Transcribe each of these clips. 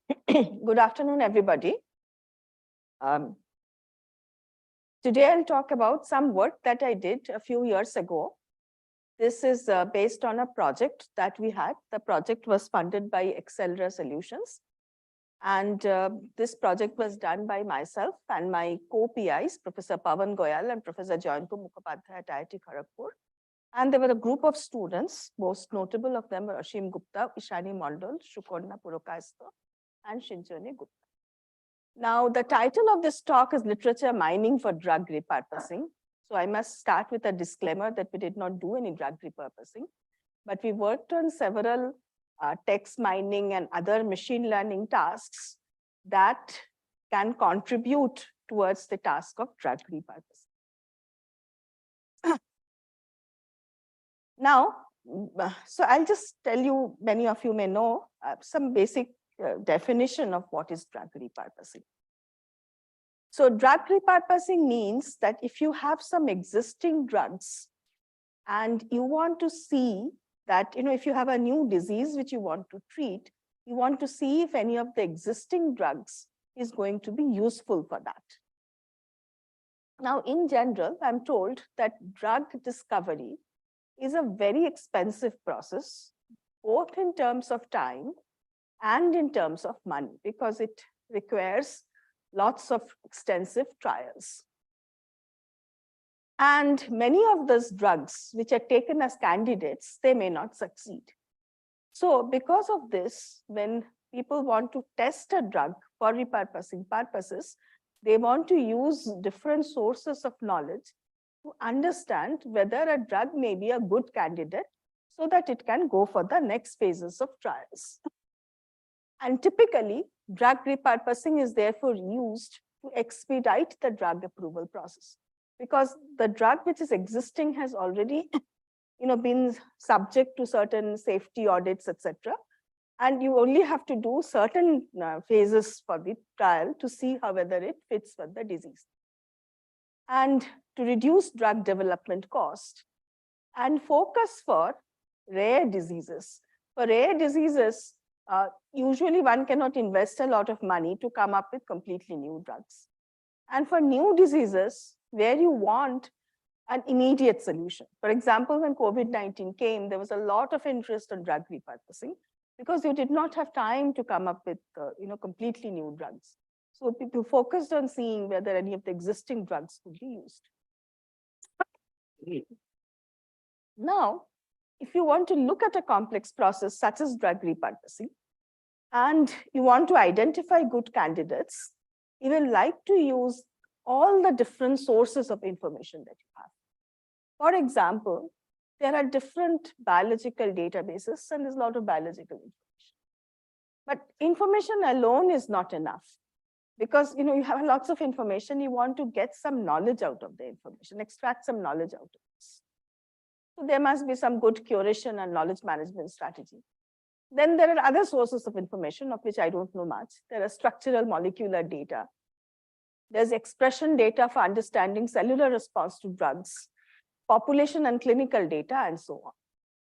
Good afternoon, everybody. Today I'll talk about some work that I did a few years ago. This is based on a project that we had. The project was funded by Accelera Solutions. And this project was done by myself and my co-PIs, Professor Pawan Goyal and Professor Jayanto Mukhopadhyay at IIT Kharagpur. And there were a group of students, most notable of them were Ashim Gupta, Ishani Mondal, Shukorna Purokaisto, and Shinjoni Gupta. Now, the title of this talk is Literature Mining for Drug Repurposing. So I must start with a disclaimer that we did not do any drug repurposing, but we worked on several text mining and other machine learning tasks that can contribute towards the task of drug repurposing. Now, so I'll just tell you, many of you may know, some basic definition of what is drug repurposing. So drug repurposing means that if you have some existing drugs and you want to see that, if you have a new disease which you want to treat, you want to see if any of the existing drugs is going to be useful for that. Now, in general, I'm told that drug discovery is a very expensive process, both in terms of time and in terms of money, because it requires lots of extensive trials. And many of those drugs which are taken as candidates, they may not succeed. So because of this, when people want to test a drug for repurposing purposes, they want to use different sources of knowledge to understand whether a drug may be a good candidate so that it can go for the next phases of trials. And typically, drug repurposing is therefore used to expedite the drug approval process, because the drug which is existing has already been subject to certain safety audits, etc. And you only have to do certain phases for the trial to see whether it fits for the disease. And to reduce drug development cost and focus for rare diseases. For rare diseases, usually one cannot invest a lot of money to come up with completely new drugs. And for new diseases, where you want an immediate solution. For example, when COVID-19 came, there was a lot of interest in drug repurposing because you did not have time to come up with completely new drugs. So people focused on seeing whether any of the existing drugs could be used. Now, if you want to look at a complex process such as drug repurposing, and you want to identify good candidates, you will like to use all the different sources of information that you have. For example, there are different biological databases and there's a lot of biological information. But information alone is not enough, because you have lots of information, you want to get some knowledge out of the information, extract some knowledge out of this. So there must be some good curation and knowledge management strategy. Then there are other sources of information of which I don't know much. There are structural molecular data. There's expression data for understanding cellular response to drugs, population and clinical data, and so on.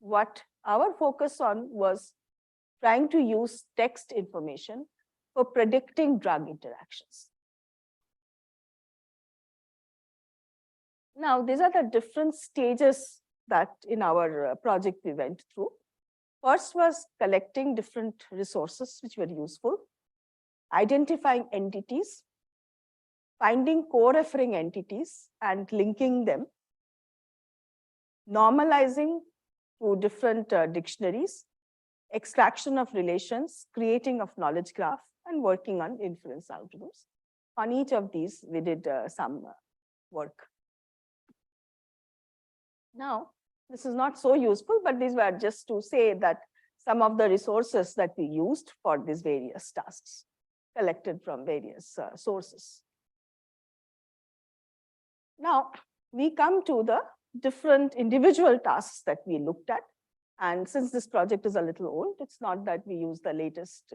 What our focus on was trying to use text information for predicting drug interactions. Now, these are the different stages that in our project we went through. First was collecting different resources which were useful, identifying entities, finding co-referring entities and linking them, normalizing to different dictionaries, extraction of relations, creating of knowledge graph, and working on inference algorithms. On each of these, we did some work. Now, this is not so useful, but these were just to say that some of the resources that we used for these various tasks, collected from various sources. Now, we come to the different individual tasks that we looked at. And since this project is a little old, it's not that we use the latest,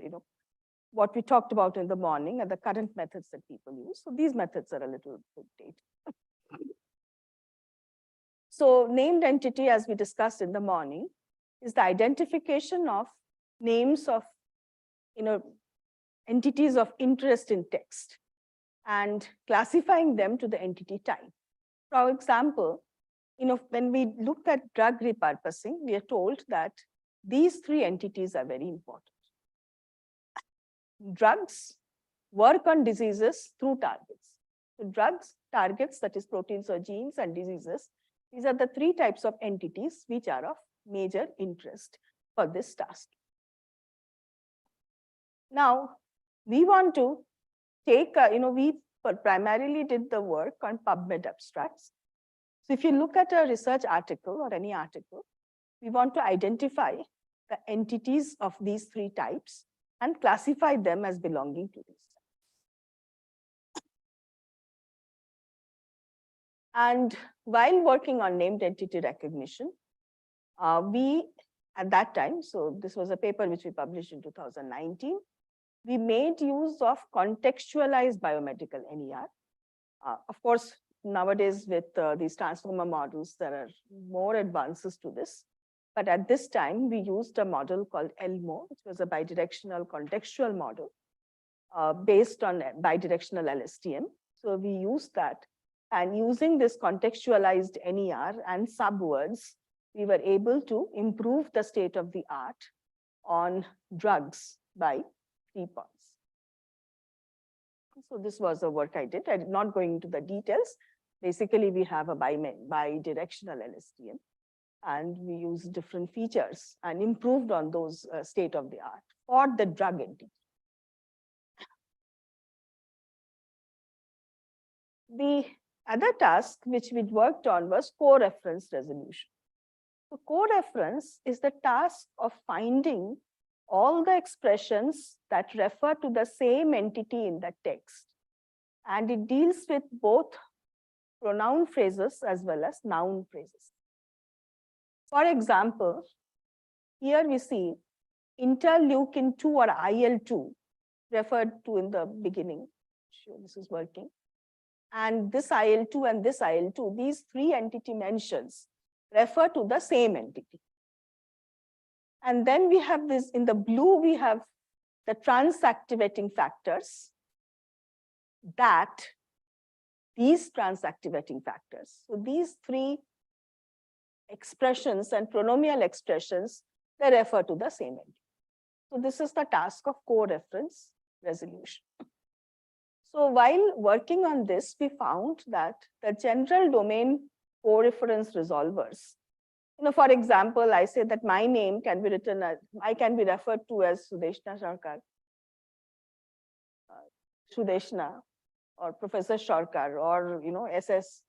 what we talked about in the morning and the current methods that people use. So these methods are a little bit dated. So named entity, as we discussed in the morning, is the identification of names of entities of interest in text and classifying them to the entity type. For example, when we looked at drug repurposing, we are told that these three entities are very important. Drugs work on diseases through targets. So drugs, targets, that is proteins or genes, and diseases, these are the three types of entities which are of major interest for this task. Now, we want to take, we primarily did the work on PubMed abstracts. So if you look at a research article or any article, we want to identify the entities of these three types and classify them as belonging to these types. And while working on named entity recognition, we, at that time, so this was a paper which we published in 2019, we made use of contextualized biomedical NER. Of course, nowadays with these transformer models, there are more advances to this. But at this time, we used a model called ELMO, which was a bidirectional contextual model based on bidirectional LSTM. So we used that. And using this contextualized NER and subwords, we were able to improve the state of the art on drugs by 3 points. So this was the work I did. I did not go into the details. Basically, we have a bidirectional LSTM, and we used different features and improved on those state of the art for the drug entity. The other task which we worked on was co-reference resolution. So co-reference is the task of finding all the expressions that refer to the same entity in the text. And it deals with both pronoun phrases as well as noun phrases. For example, here we see interleukin 2 or IL-2 referred to in the beginning. Sure, this is working. And this IL-2 and this IL-2, these three entity mentions refer to the same entity. And then we have this, in the blue, we have the transactivating factors that these transactivating factors. So these three expressions and pronomial expressions, they refer to the same entity. So this is the task of co-reference resolution. So while working on this, we found that the general domain co-reference resolvers, for example, I say that my name can be written as, I can be referred to as Sudeshna Sarkar, Sudeshna, or Professor Sarkar, or SS,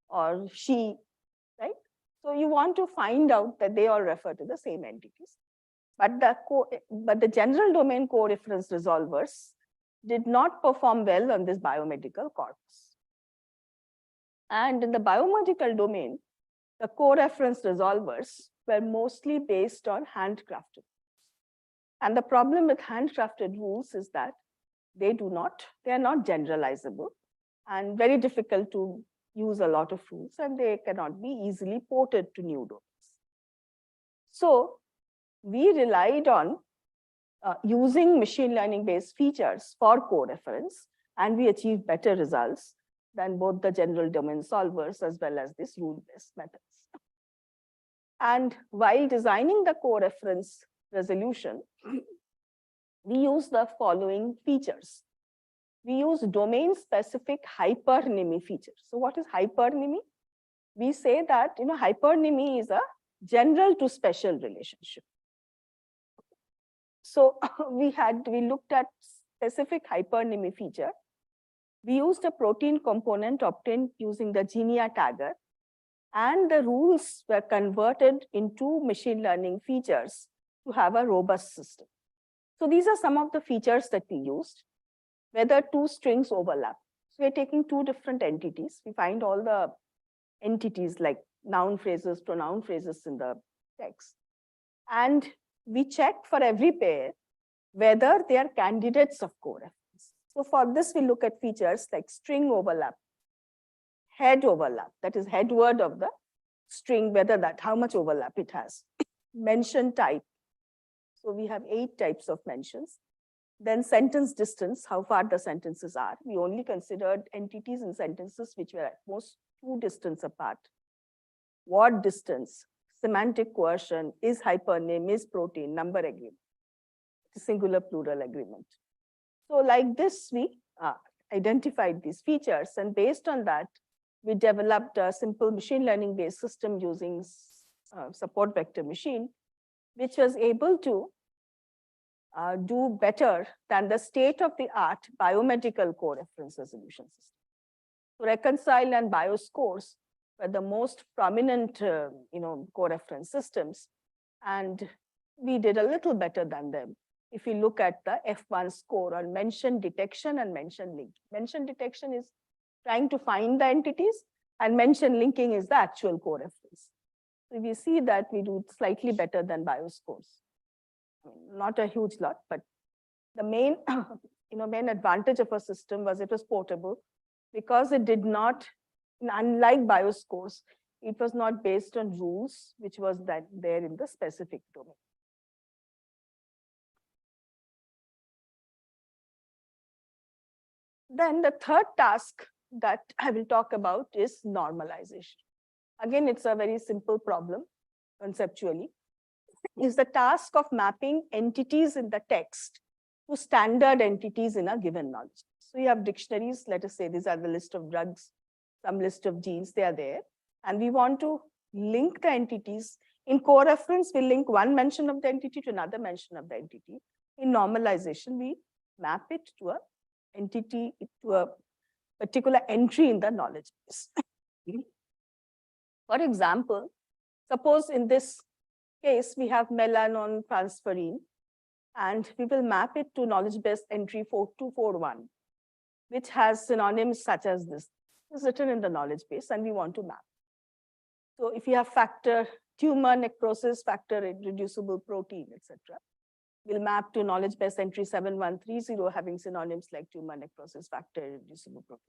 or she, right? So you want to find out that they all refer to the same entities. But the general domain co-reference resolvers did not perform well on this biomedical corpus. And in the biomedical domain, the co-reference resolvers were mostly based on handcrafted. And the problem with handcrafted rules is that they are not generalizable and very difficult to use a lot of rules, and they cannot be easily ported to new domains. So we relied on using machine learning based features for co-reference, and we achieved better results than both the general domain solvers as well as these rule-based methods. And while designing the co-reference resolution, we use the following features. We use domain-specific hypernymy features. So what is hypernymy? We say that hypernymy is a general to special relationship. So we looked at specific hypernymy feature. We used a protein component obtained using the Genia tagger, and the rules were converted into machine learning features to have a robust system. So these are some of the features that we used. Whether two strings overlap. So we're taking two different entities. We find all the entities like noun phrases, pronoun phrases in the text. And we check for every pair whether they are candidates of co-reference. So for this, we look at features like string overlap, head overlap, that is head word of the string, how much overlap it has. Mention type. So we have 8 types of mentions. Then sentence distance, how far the sentences are. We only considered entities in sentences which were at most 2 distance apart. What distance, semantic coercion, is hypernym, is protein, number agreement, singular plural agreement. So like this, we identified these features, and based on that, we developed a simple machine learning based system using support vector machine, which was able to do better than the state-of-the-art biomedical co-reference resolution system. So Reconcile and BioScores were the most prominent co-reference systems, and we did a little better than them. If you look at the F1 score on mention detection and mention link. Mention detection is trying to find the entities, and mention linking is the actual co-reference. So we see that we do slightly better than BioScores. Not a huge lot, but the main, main advantage of our system was it was portable, because it did not, unlike BioScores, it was not based on rules, which was that there in the specific domain. Then the third task that I will talk about is normalization. Again, it's a very simple problem conceptually. Is the task of mapping entities in the text to standard entities in a given knowledge. So you have dictionaries, let us say these are the list of drugs, some list of genes, they are there. And we want to link the entities. In co-reference, we link one mention of the entity to another mention of the entity. In normalization, we map it to a entity, to a particular entry in the knowledge base. For example, suppose in this case, we have melanon transferrin, and we will map it to knowledge base entry 4241, which has synonyms such as this. It's written in the knowledge base, and we want to map. So if you have factor tumor necrosis, factor irreducible protein, etc., we'll map to knowledge base entry 7130, having synonyms like tumor necrosis, factor irreducible protein.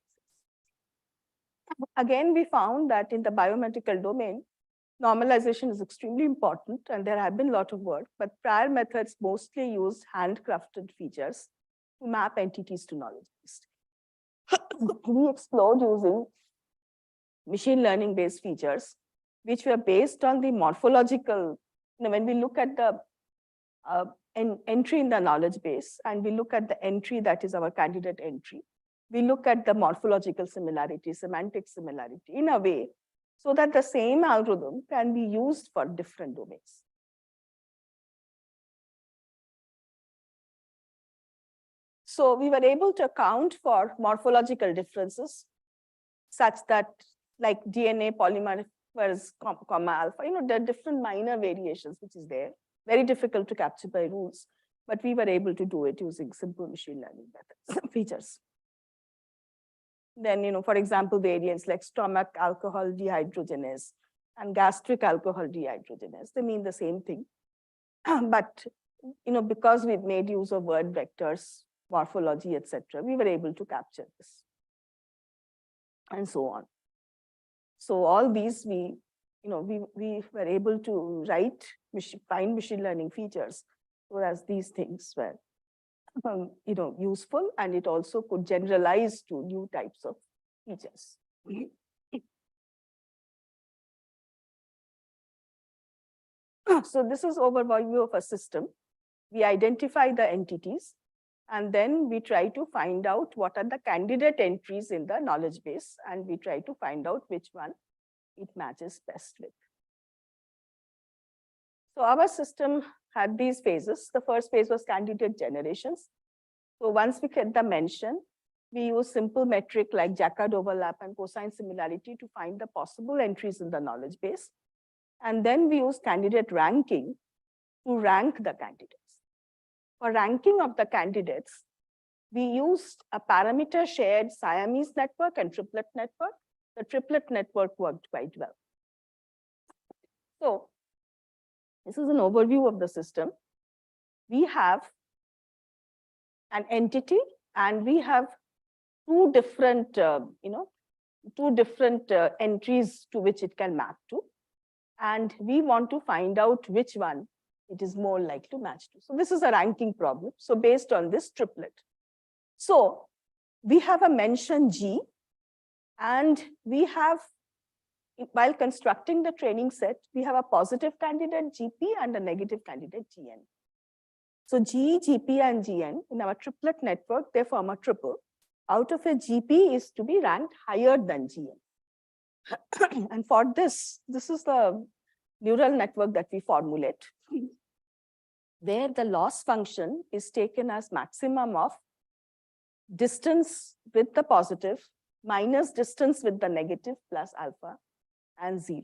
Again, we found that in the biomedical domain, normalization is extremely important, and there have been a lot of work, but prior methods mostly used handcrafted features to map entities to knowledge base. We explored using machine learning based features, which were based on the morphological, when we look at the entry in the knowledge base, and we look at the entry that is our candidate entry, we look at the morphological similarity, semantic similarity in a way so that the same algorithm can be used for different domains. So we were able to account for morphological differences such that, like DNA polymerase comma alpha, there are different minor variations which is there, very difficult to capture by rules, but we were able to do it using simple machine learning methods, features. Then, for example, variants like stomach alcohol dehydrogenase and gastric alcohol dehydrogenase, they mean the same thing. But, because we've made use of word vectors, morphology, etc., we were able to capture this, and so on. So all these we were able to find machine learning features, whereas these things were useful, and it also could generalize to new types of features. So this is overview of a system. We identify the entities, and then we try to find out what are the candidate entries in the knowledge base, and we try to find out which one it matches best with. So our system had these phases. The first phase was candidate generations. So once we get the mention, we use simple metric like Jacquard overlap and cosine similarity to find the possible entries in the knowledge base. And then we use candidate ranking to rank the candidates. For ranking of the candidates, we used a parameter shared Siamese network and triplet network. The triplet network worked quite well. So this is an overview of the system. We have an entity, and we have two different entries to which it can map to. And we want to find out which one it is more likely to match to. So this is a ranking problem. So based on this triplet. So we have a mention G, and we have, while constructing the training set, we have a positive candidate GP and a negative candidate GN. So G, GP, and GN in our triplet network, they form a triple. Out of a GP is to be ranked higher than GN. And for this is the neural network that we formulate, where the loss function is taken as maximum of distance with the positive minus distance with the negative plus alpha and 0.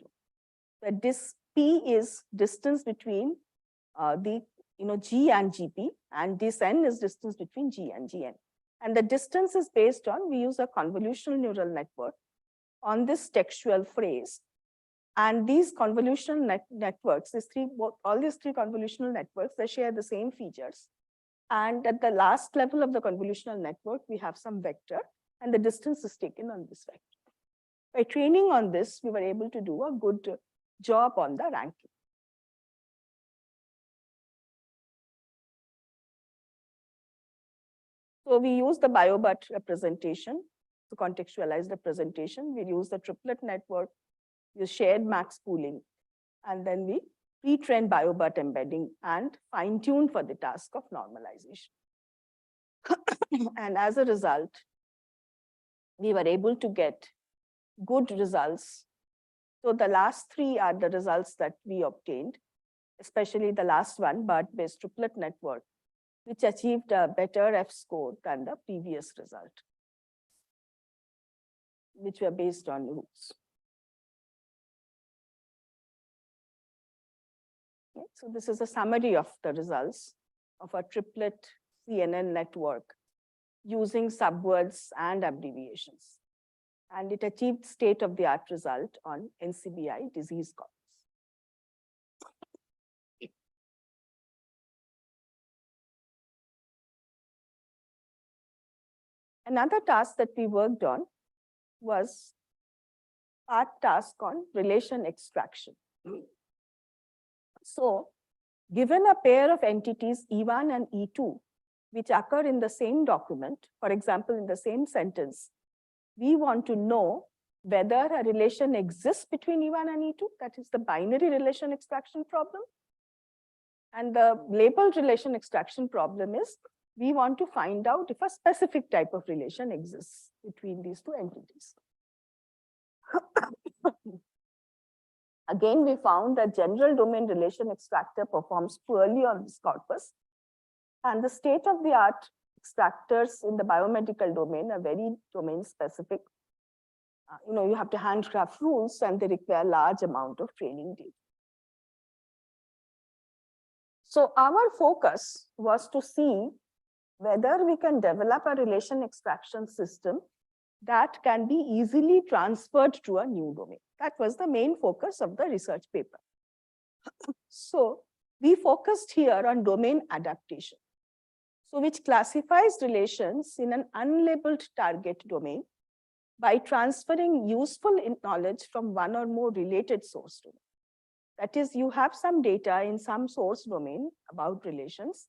So this P is distance between G and GP, and this N is distance between G and GN. And the distance is based on, we use a convolutional neural network on this textual phrase. And these convolutional networks, all these three convolutional networks, they share the same features. And at the last level of the convolutional network, we have some vector, and the distance is taken on this vector. By training on this, we were able to do a good job on the ranking. So we use the BioBut representation, the contextualized representation. We use the triplet network, we shared max pooling, and then we pre-train BioBut embedding and fine-tune for the task of normalization. And as a result, we were able to get good results. So the last three are the results that we obtained, especially the last one, BERT-based triplet network, which achieved a better F score than the previous result, which were based on rules. Okay, so this is a summary of the results of a triplet CNN network using subwords and abbreviations. And it achieved state-of-the-art result on NCBI disease corpus. Another task that we worked on was part task on relation extraction. So, given a pair of entities E1 and E2, which occur in the same document, for example, in the same sentence, we want to know whether a relation exists between E1 and E2, that is the binary relation extraction problem. And the labeled relation extraction problem is, we want to find out if a specific type of relation exists between these two entities. Again, we found that general domain relation extractor performs poorly on this corpus. And the state-of-the-art extractors in the biomedical domain are very domain specific. You have to handcraft rules, and they require large amount of training data. So our focus was to see whether we can develop a relation extraction system that can be easily transferred to a new domain. That was the main focus of the research paper. So we focused here on domain adaptation, so which classifies relations in an unlabeled target domain by transferring useful knowledge from one or more related source domain. That is, you have some data in some source domain about relations,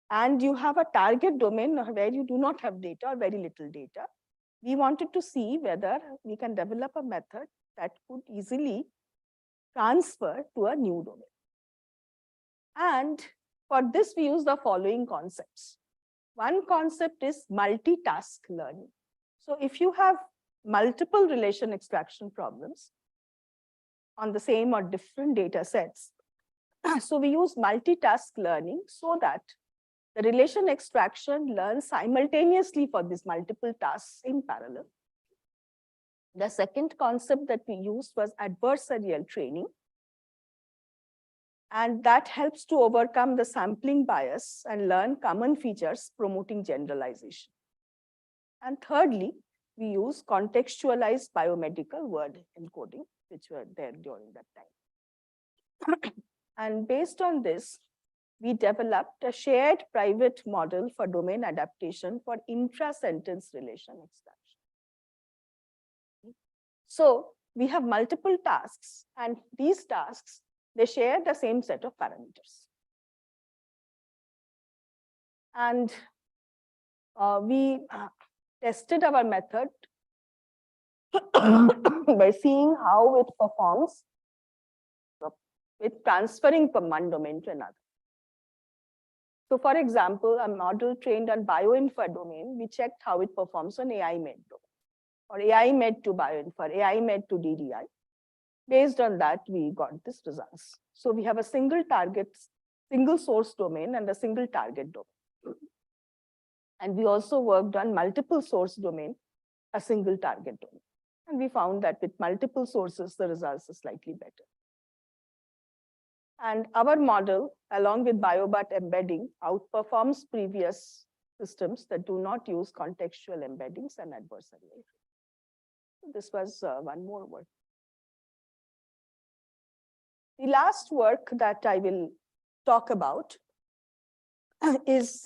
and you have a target domain where you do not have data or very little data. We wanted to see whether we can develop a method that could easily transfer to a new domain. And for this, we use the following concepts. One concept is multitask learning. So if you have multiple relation extraction problems on the same or different data sets, so we use multitask learning so that the relation extraction learns simultaneously for these multiple tasks in parallel. The second concept that we used was adversarial training. And that helps to overcome the sampling bias and learn common features promoting generalization. And thirdly, we use contextualized biomedical word encoding, which were there during that time. And based on this, we developed a shared private model for domain adaptation for intra-sentence relation extraction. So we have multiple tasks, and these tasks, they share the same set of parameters. And we tested our method by seeing how it performs with transferring from one domain to another. So for example, a model trained on bioinfer domain, we checked how it performs on AI-med domain, or AI-med to bioinfer, AI-med to DDI. Based on that, we got these results. So we have a single target, single source domain and a single target domain. And we also worked on multiple source domain, a single target domain. And we found that with multiple sources, the results are slightly better. And our model, along with BioBat embedding, outperforms previous systems that do not use contextual embeddings and adversarial. This was one more work. The last work that I will talk about is,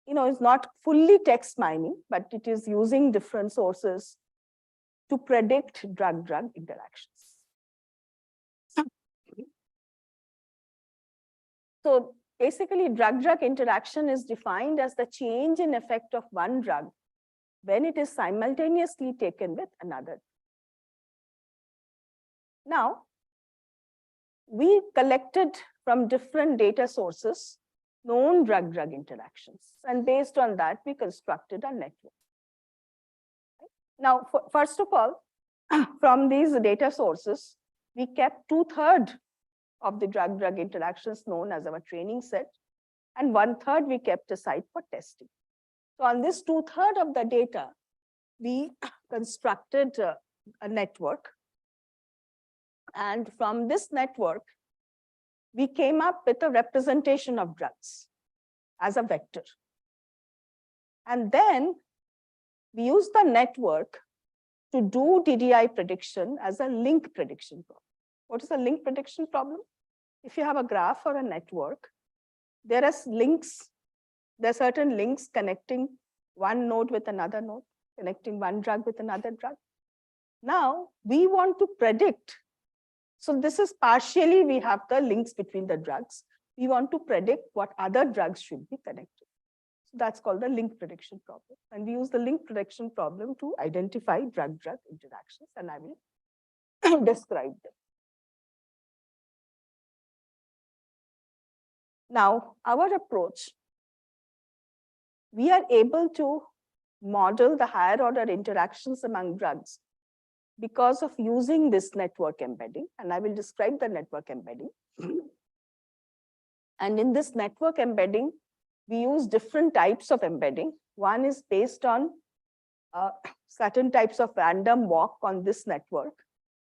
is not fully text mining, but it is using different sources to predict drug-drug interactions. So basically, drug-drug interaction is defined as the change in effect of one drug when it is simultaneously taken with another. Now, we collected from different data sources known drug-drug interactions, and based on that, we constructed a network. Now, first of all, from these data sources, we kept 2/3 of the drug-drug interactions known as our training set, and 1/3 we kept aside for testing. So on this 2/3 of the data, we constructed a network. And from this network, we came up with a representation of drugs as a vector. And then we used the network to do DDI prediction as a link prediction problem. What is a link prediction problem? If you have a graph or a network, there are links, there are certain links connecting one node with another node, connecting one drug with another drug. Now, we want to predict. So this is partially, we have the links between the drugs. We want to predict what other drugs should be connected. So that's called the link prediction problem. And we use the link prediction problem to identify drug-drug interactions, and I will describe them. Now, our approach, we are able to model the higher order interactions among drugs because of using this network embedding, and I will describe the network embedding. And in this network embedding, we use different types of embedding. One is based on certain types of random walk on this network.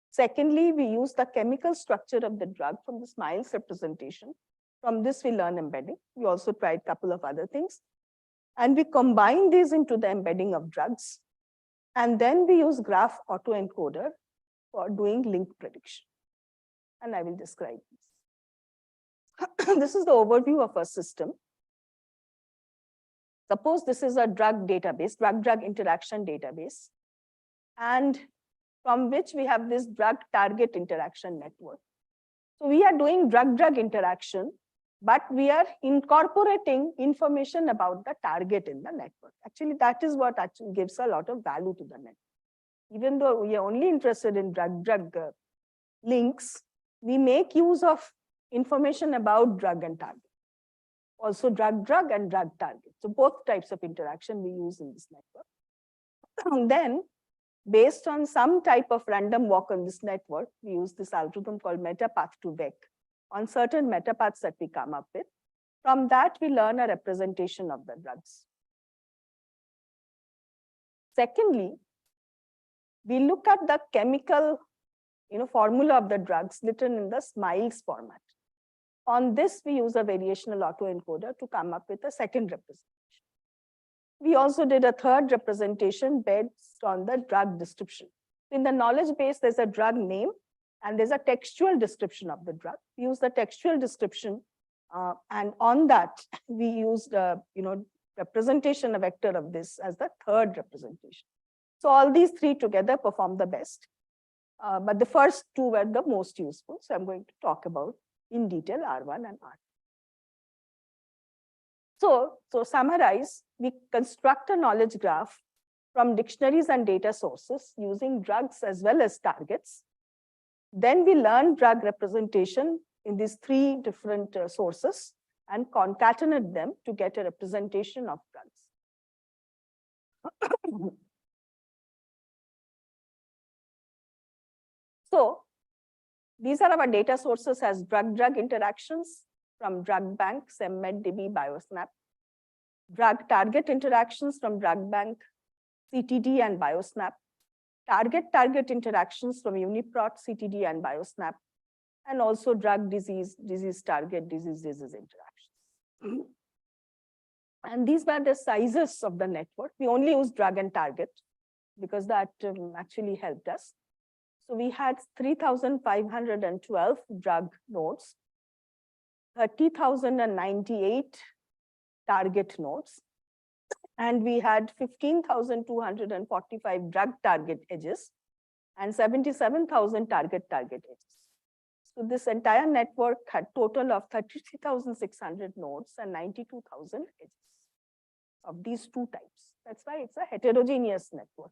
Secondly, we use the chemical structure of the drug from the Miles representation. From this, we learn embedding. We also tried a couple of other things. And we combine these into the embedding of drugs. And then we use graph autoencoder for doing link prediction. And I will describe this. This is the overview of our system. Suppose this is a drug database, drug-drug interaction database, and from which we have this drug target interaction network. So we are doing drug-drug interaction, but we are incorporating information about the target in the network. Actually, that is what actually gives a lot of value to the network. Even though we are only interested in drug-drug links, we make use of information about drug and target. Also drug-drug and drug target. So both types of interaction we use in this network. And then, based on some type of random walk on this network, we use this algorithm called metapath to vec on certain metapaths that we come up with. From that, we learn a representation of the drugs. Secondly, we look at the chemical formula of the drugs written in the Miles format. On this, we use a variational autoencoder to come up with a second representation. We also did a third representation based on the drug description. In the knowledge base, there's a drug name and there's a textual description of the drug. We use the textual description, and on that, we used representation, a vector of this as the third representation. So all these three together perform the best, but the first two were the most useful. So I'm going to talk about in detail R1 and R2. So summarize, we construct a knowledge graph from dictionaries and data sources using drugs as well as targets. Then we learn drug representation in these three different sources and concatenate them to get a representation of drugs. So these are our data sources as drug-drug interactions from drug bank, SEMMED, DB, BioSnap. Drug-target interactions from drug bank, CTD and BioSnap. Target-target interactions from UniProt, CTD and BioSnap. And also drug disease, disease-target, disease interactions. And these were the sizes of the network. We only use drug and target because that actually helped us. So we had 3,512 drug nodes, 30,098 target nodes, and we had 15,245 drug target edges and 77,000 target edges. So this entire network had total of 33,600 nodes and 92,000 edges of these two types. That's why it's a heterogeneous network.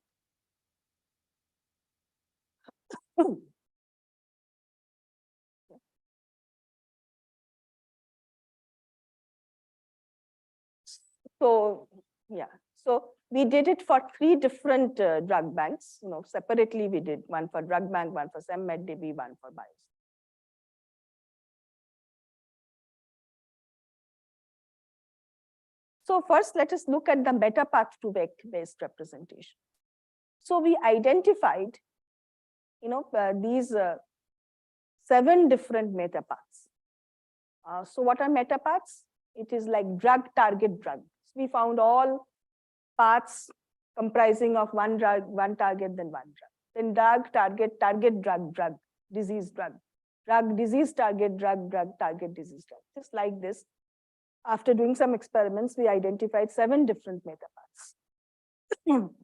So yeah, so we did it for three different drug banks. Separately we did one for drug bank, one for SEMMED, DB, one for BioSnap. So first, let us look at the metapath-to-vec-based representation. So we identified, these 7 different metapaths. So what are metapaths? It is like drug, target, drug. So we found all paths comprising of one drug, one target, then one drug. Then drug, target, drug, disease, drug, disease, target, drug, target, disease, drug. Just like this. After doing some experiments, we identified 7 different metapaths.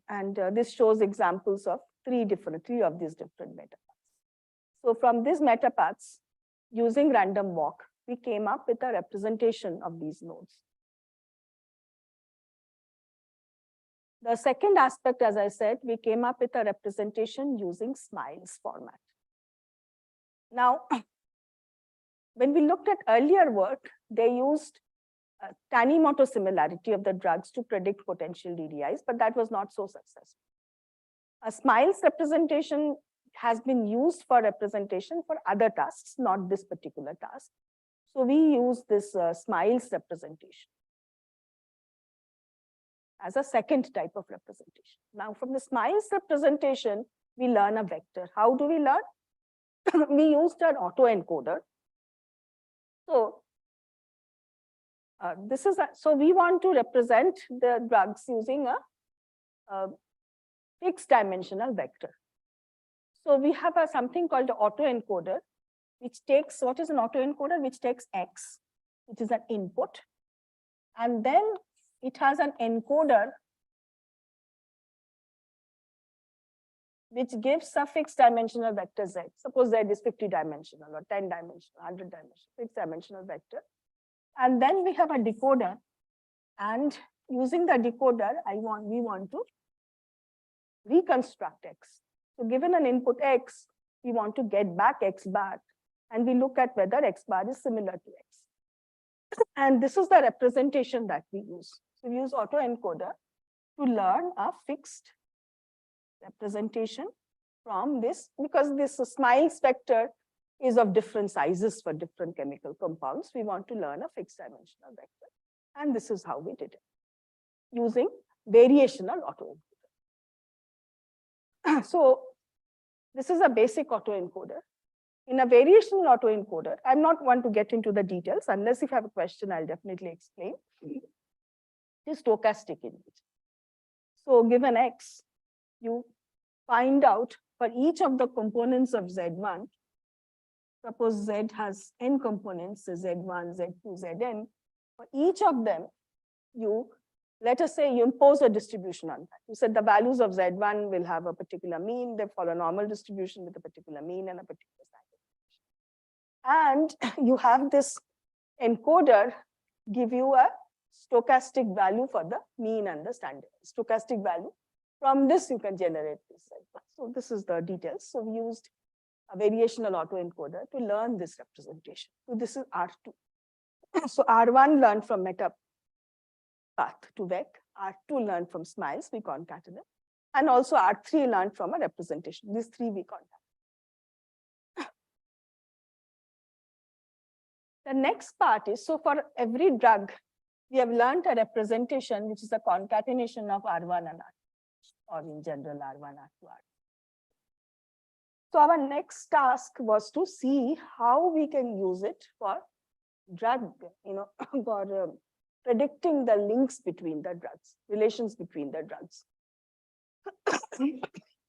And this shows examples of 3 of these different metapaths. So from these metapaths, using random walk, we came up with a representation of these nodes. The second aspect, as I said, we came up with a representation using SMILES format. Now, when we looked at earlier work, they used Tanimoto similarity of the drugs to predict potential DDIs, but that was not so successful. A SMILES representation has been used for representation for other tasks, not this particular task. So we use this SMILES representation as a second type of representation. Now, from the SMILES representation, we learn a vector. How do we learn? We used an autoencoder. So so we want to represent the drugs using a fixed dimensional vector. So we have something called the autoencoder, which takes, what is an autoencoder? Which takes X, which is an input, and then it has an encoder which gives a fixed dimensional vector Z. Suppose Z is 50 dimensional or 10 dimensional, 100 dimensional, fixed dimensional vector. And then we have a decoder, and using the decoder, we want to reconstruct X. So given an input X, we want to get back X bar, and we look at whether X bar is similar to X. And this is the representation that we use. So we use autoencoder to learn a fixed representation from this, because this SMILES vector is of different sizes for different chemical compounds. We want to learn a fixed dimensional vector. And this is how we did it, using variational autoencoder. So this is a basic autoencoder. In a variational autoencoder, I'm not want to get into the details. Unless if you have a question, I'll definitely explain. It is stochastic in nature. So given X, you find out for each of the components of Z1, suppose Z has n components, Z1, Z2, Zn. For each of them, let us say you impose a distribution on that. You said the values of Z1 will have a particular mean, they follow a normal distribution with a particular mean and a particular standard deviation. And you have this encoder give you a stochastic value for the mean and the standard. Stochastic value. From this, you can generate this. So this is the details. So we used a variational autoencoder to learn this representation. So this is R2. So R1 learned from meta path to VEC, R2 learned from SMILES, we concatenate, and also R3 learned from a representation. These three we concatenate. The next part is, so for every drug, we have learned a representation, which is a concatenation of R1 and R2, or in general R1, R2, R2. So our next task was to see how we can use it for drug, for predicting the links between the drugs, relations between the drugs.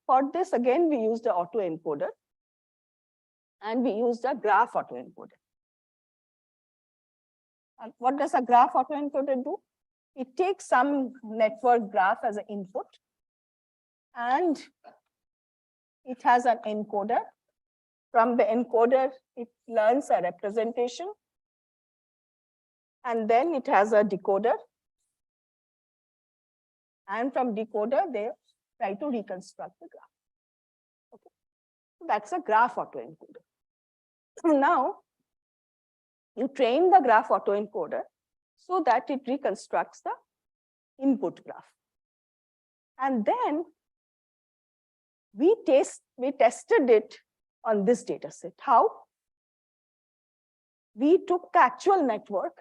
For this, again, we used the autoencoder, and we used a graph autoencoder. And what does a graph autoencoder do? It takes some network graph as an input, and it has an encoder. From the encoder, it learns a representation, and then it has a decoder. And from decoder, they try to reconstruct the graph. Okay. So that's a graph autoencoder. Now, you train the graph autoencoder so that it reconstructs the input graph. And then we tested it on this data set. How? We took the actual network,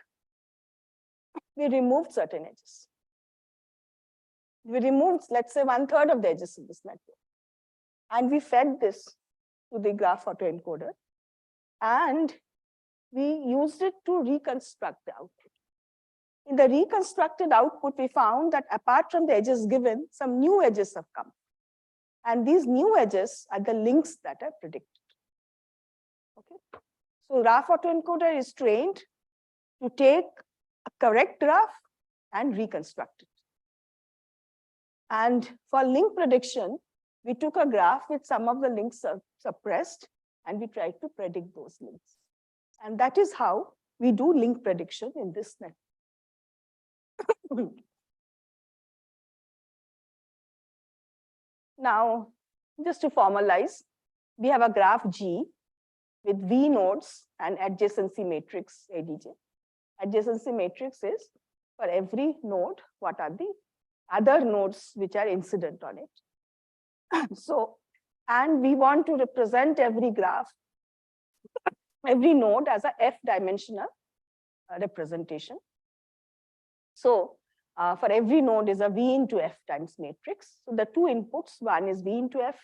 we removed certain edges. We removed, let's say, 1/3 of the edges in this network. And we fed this to the graph autoencoder, and we used it to reconstruct the output. In the reconstructed output, we found that apart from the edges given, some new edges have come. And these new edges are the links that are predicted. Okay. So graph autoencoder is trained to take a correct graph and reconstruct it. And for link prediction, we took a graph with some of the links suppressed, and we tried to predict those links. And that is how we do link prediction in this net. Now, just to formalize, we have a graph G with V nodes and adjacency matrix ADJ. Adjacency matrix is for every node, what are the other nodes which are incident on it. So, and we want to represent every graph, every node as a F-dimensional representation. So, for every node is a V into F times matrix. So the two inputs, one is V into F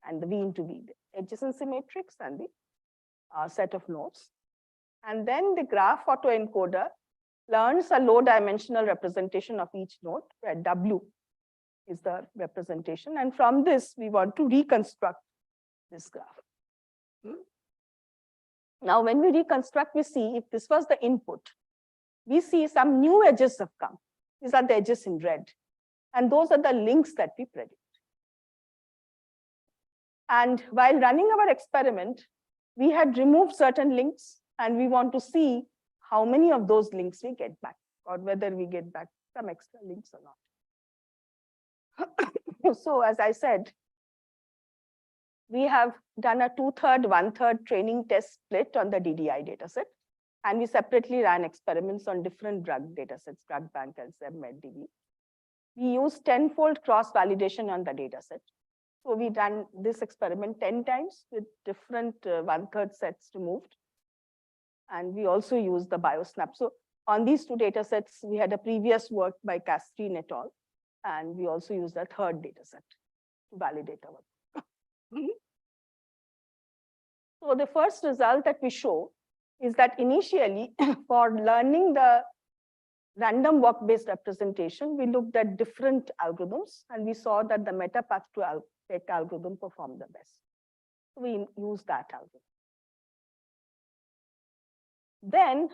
and the V into V, the adjacency matrix and the set of nodes. And then the graph autoencoder learns a low dimensional representation of each node, where W is the representation. And from this, we want to reconstruct this graph. Now, when we reconstruct, we see if this was the input, we see some new edges have come. These are the edges in red. And those are the links that we predict. And while running our experiment, we had removed certain links, and we want to see how many of those links we get back, or whether we get back some extra links or not. So as I said, we have done a 2/3, 1/3 training test split on the DDI dataset. And we separately ran experiments on different drug datasets, drug bank and SEB-MedDB. We used 10-fold cross-validation on the dataset. So we ran this experiment 10 times with different 1/3 sets removed. And we also used the biosnap. So on these two datasets, we had a previous work by Castrin et al. And we also used a third dataset to validate our work. So the first result that we show is that initially, for learning the random walk-based representation, we looked at different algorithms, and we saw that the metapath to VEC algorithm performed the best. So we used that algorithm. Then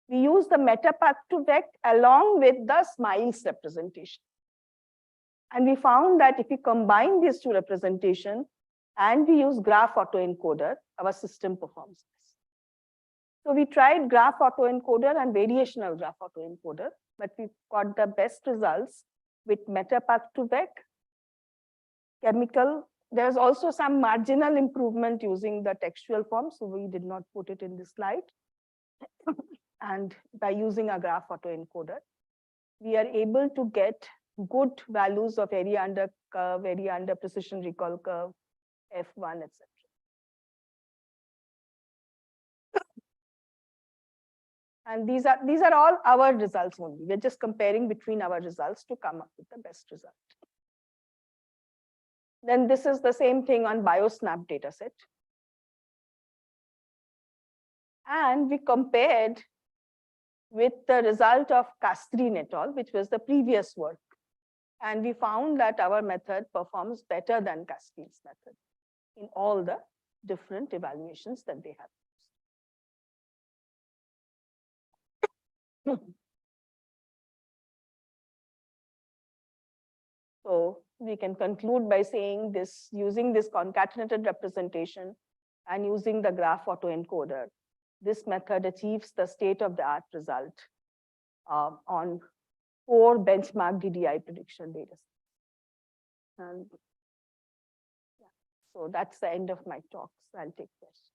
we used the metapath to VEC along with the SMILES representation. And we found that if we combine these two representations and we use graph autoencoder, our system performs best. So we tried graph autoencoder and variational graph autoencoder, but we got the best results with metapath2vec, chemical. There's also some marginal improvement using the textual form, so we did not put it in this slide. And by using a graph autoencoder, we are able to get good values of area under curve, area under precision recall curve, F1, etc. And these are all our results only. We're just comparing between our results to come up with the best result. Then this is the same thing on BioSnap dataset. And we compared with the result of Castrin et al., which was the previous work. And we found that our method performs better than Castrin's method in all the different evaluations that they have. So we can conclude by saying this, using this concatenated representation and using the graph autoencoder, this method achieves the state-of-the-art result on 4 benchmark DDI prediction data sets. And yeah, so that's the end of my talks. I'll take questions.